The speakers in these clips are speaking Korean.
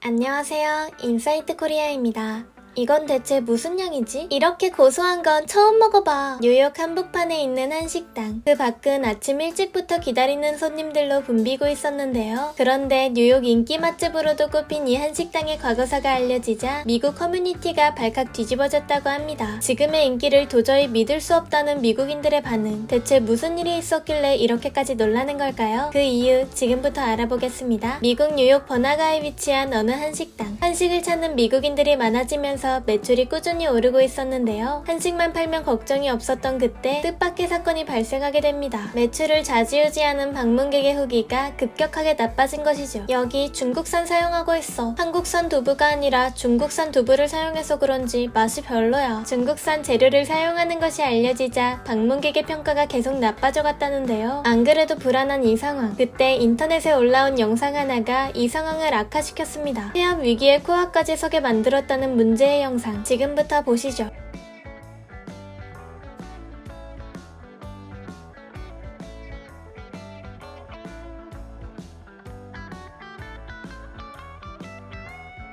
안녕하세요. 인사이트 코리아입니다. 이건 대체 무슨 양이지? 이렇게 고소한 건 처음 먹어봐. 뉴욕 한복판에 있는 한식당. 그 밖은 아침 일찍부터 기다리는 손님들로 붐비고 있었는데요. 그런데 뉴욕 인기 맛집으로도 꼽힌 이 한식당의 과거사가 알려지자 미국 커뮤니티가 발칵 뒤집어졌다고 합니다. 지금의 인기를 도저히 믿을 수 없다는 미국인들의 반응. 대체 무슨 일이 있었길래 이렇게까지 놀라는 걸까요? 그 이유 지금부터 알아보겠습니다. 미국 뉴욕 번화가에 위치한 어느 한식당. 한식을 찾는 미국인들이 많아지면서 매출이 꾸준히 오르고 있었는데요. 한식만 팔면 걱정이 없었던 그때 뜻밖의 사건이 발생하게 됩니다. 매출을 좌지우지하는 방문객의 후기가 급격하게 나빠진 것이죠. 여기 중국산 사용하고 있어. 한국산 두부가 아니라 중국산 두부를 사용해서 그런지 맛이 별로야. 중국산 재료를 사용하는 것이 알려지자 방문객의 평가가 계속 나빠져 갔다는데요. 안 그래도 불안한 이 상황. 그때 인터넷에 올라온 영상 하나가 이 상황을 악화시켰습니다. 폐업 위기에 코앞까지 서게 만들었다는 문제의 영상 지금부터 보시죠.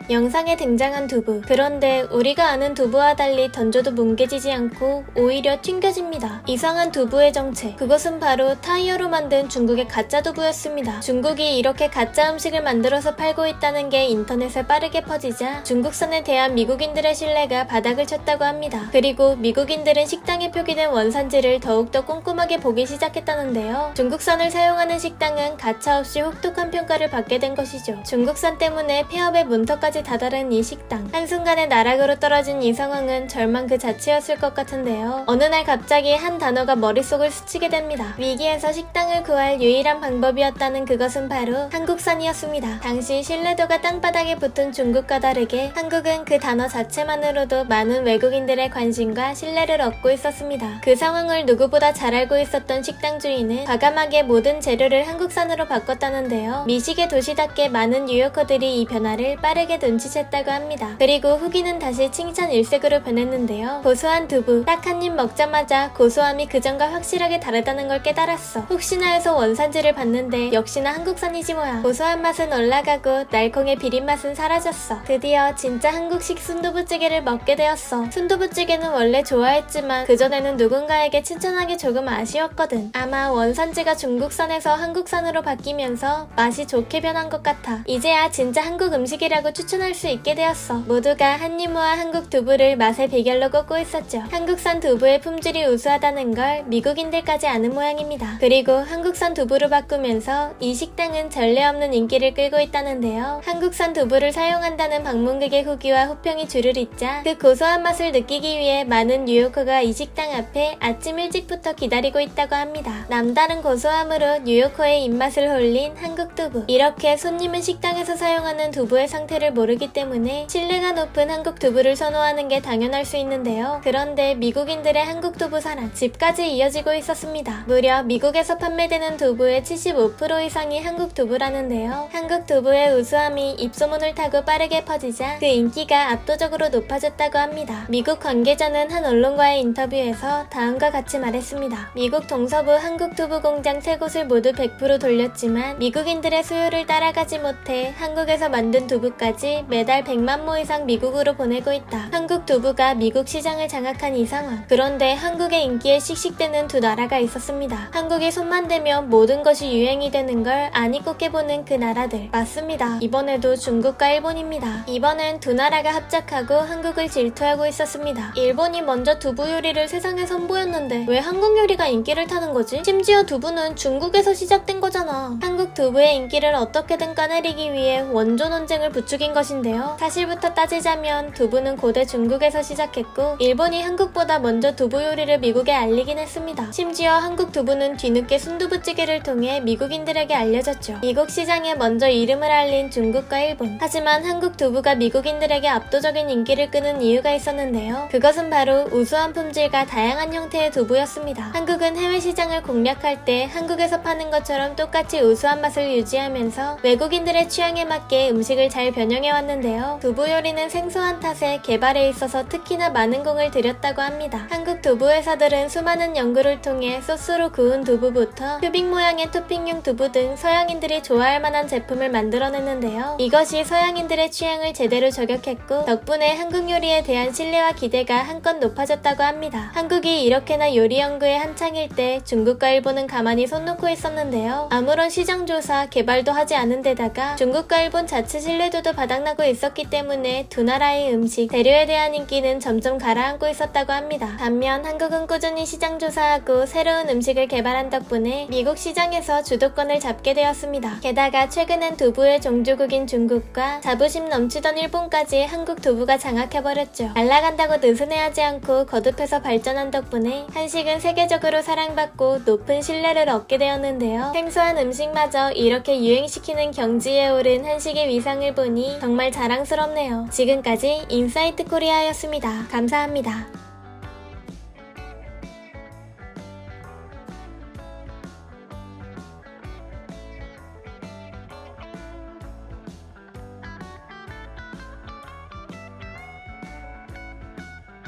영상에 등장한 두부. 그런데 우리가 아는 두부와 달리 던져도 뭉개지지 않고 오히려 튕겨집니다. 이상한 두부의 정체. 그것은 바로 타이어로 만든 중국의 가짜 두부였습니다. 중국이 이렇게 가짜 음식을 만들어서 팔고 있다는 게 인터넷에 빠르게 퍼지자 중국산에 대한 미국인들의 신뢰가 바닥을 쳤다고 합니다. 그리고 미국인들은 식당에 표기된 원산지를 더욱더 꼼꼼하게 보기 시작했다는데요. 중국산을 사용하는 식당은 가차없이 혹독한 평가를 받게 된 것이죠. 중국산 때문에 폐업의 문턱까지 다다른 이 식당. 한순간에 나락으로 떨어진 이 상황은 절망 그 자체였을 것 같은데요. 어느 날 갑자기 한 단어가 머릿속을 스치게 됩니다. 위기에서 식당을 구할 유일한 방법이었다는 그것은 바로 한국산이었습니다. 당시 신뢰도가 땅바닥에 붙은 중국과 다르게 한국은 그 단어 자체만으로도 많은 외국인들의 관심과 신뢰를 얻고 있었습니다. 그 상황을 누구보다 잘 알고 있었던 식당 주인은 과감하게 모든 재료를 한국산으로 바꿨다는데요. 미식의 도시답게 많은 뉴요커들이 이 변화를 빠르게 눈치챘다고 합니다. 그리고 후기는 다시 칭찬 일색으로 변했는데요. 고소한 두부. 딱 한 입 먹자마자 고소함이 그전과 확실하게 다르다는 걸 깨달았어. 혹시나 해서 원산지를 봤는데 역시나 한국산이지 뭐야. 고소한 맛은 올라가고 날콩의 비린 맛은 사라졌어. 드디어 진짜 한국식 순두부찌개를 먹게 되었어. 순두부찌개는 원래 좋아했지만 그전에는 누군가에게 칭찬하기 조금 아쉬웠거든. 아마 원산지가 중국산에서 한국산으로 바뀌면서 맛이 좋게 변한 것 같아. 이제야 진짜 한국 음식이라고 추천할 수 있게 되었어. 모두가 한입모아 한국 두부를 맛의 비결로 꼽고 있었죠. 한국산 두부의 품질이 우수하다는 걸 미국인들까지 아는 모양입니다. 그리고 한국산 두부로 바꾸면서 이 식당은 전례 없는 인기를 끌고 있다는데요. 한국산 두부를 사용한다는 방문객의 후기와 호평이 줄을 잇자 그 고소한 맛을 느끼기 위해 많은 뉴요커가 이 식당 앞에 아침 일찍부터 기다리고 있다고 합니다. 남다른 고소함으로 뉴요커의 입맛을 홀린 한국 두부. 이렇게 손님은 식당에서 사용하는 두부의 상태를 모르기 때문에 신뢰가 높은 한국 두부를 선호하는 게 당연할 수 있는데요. 그런데 미국인들의 한국 두부 사랑 집까지 이어지고 있었습니다. 무려 미국에서 판매되는 두부의 75% 이상이 한국 두부라는데요. 한국 두부의 우수함이 입소문을 타고 빠르게 퍼지자 그 인기가 압도적으로 높아졌다고 합니다. 미국 관계자는 한 언론과의 인터뷰에서 다음과 같이 말했습니다. 미국 동서부 한국 두부 공장 3곳을 모두 100% 돌렸지만 미국인들의 수요를 따라가지 못해 한국에서 만든 두부까지 매달 100만 모 이상 미국으로 보내고 있다. 한국 두부가 미국 시장을 장악한 이 상황. 그런데 한국의 인기에 씩씩대는 두 나라가 있었습니다. 한국이 손만 대면 모든 것이 유행이 되는 걸 아니꼽게 보는 그 나라들. 맞습니다. 이번에도 중국과 일본입니다. 이번엔 두 나라가 합작하고 한국을 질투하고 있었습니다. 일본이 먼저 두부 요리를 세상에 선보였는데 왜 한국 요리가 인기를 타는 거지? 심지어 두부는 중국에서 시작된 거잖아. 한국 두부의 인기를 어떻게든 까내리기 위해 원조 논쟁을 부추긴 것인데요. 사실부터 따지자면 두부는 고대 중국에서 시작했고 일본이 한국보다 먼저 두부 요리를 미국에 알리긴 했습니다. 심지어 한국 두부는 뒤늦게 순두부찌개를 통해 미국인들에게 알려졌죠. 미국 시장에 먼저 이름을 알린 중국과 일본. 하지만 한국 두부가 미국인들에게 압도적인 인기를 끄는 이유가 있었는데요. 그것은 바로 우수한 품질과 다양한 형태의 두부였습니다. 한국은 해외 시장을 공략할 때 한국에서 파는 것처럼 똑같이 우수한 맛을 유지하면서 외국인들의 취향에 맞게 음식을 잘 변형해 발명해왔는데요. 두부 요리는 생소한 탓에 개발에 있어서 특히나 많은 공을 들였다고 합니다. 한국 두부 회사들은 수많은 연구를 통해 소스로 구운 두부부터 큐빅 모양의 토핑용 두부 등 서양인들이 좋아할 만한 제품을 만들어냈는데요. 이것이 서양인들의 취향을 제대로 저격했고 덕분에 한국 요리에 대한 신뢰와 기대가 한껏 높아졌다고 합니다. 한국이 이렇게나 요리 연구에 한창일 때 중국과 일본은 가만히 손 놓고 있었는데요. 아무런 시장조사, 개발도 하지 않은 데다가 중국과 일본 자체 신뢰도도 바닥나고 있었기 때문에 두 나라의 음식, 재료에 대한 인기는 점점 가라앉고 있었다고 합니다. 반면 한국은 꾸준히 시장조사하고 새로운 음식을 개발한 덕분에 미국 시장에서 주도권을 잡게 되었습니다. 게다가 최근엔 두부의 종주국인 중국과 자부심 넘치던 일본까지 한국 두부가 장악해버렸죠. 날아간다고 느슨해하지 않고 거듭해서 발전한 덕분에 한식은 세계적으로 사랑받고 높은 신뢰를 얻게 되었는데요. 생소한 음식마저 이렇게 유행시키는 경지에 오른 한식의 위상을 보니 정말 자랑스럽네요. 지금까지 인사이트 코리아였습니다. 감사합니다.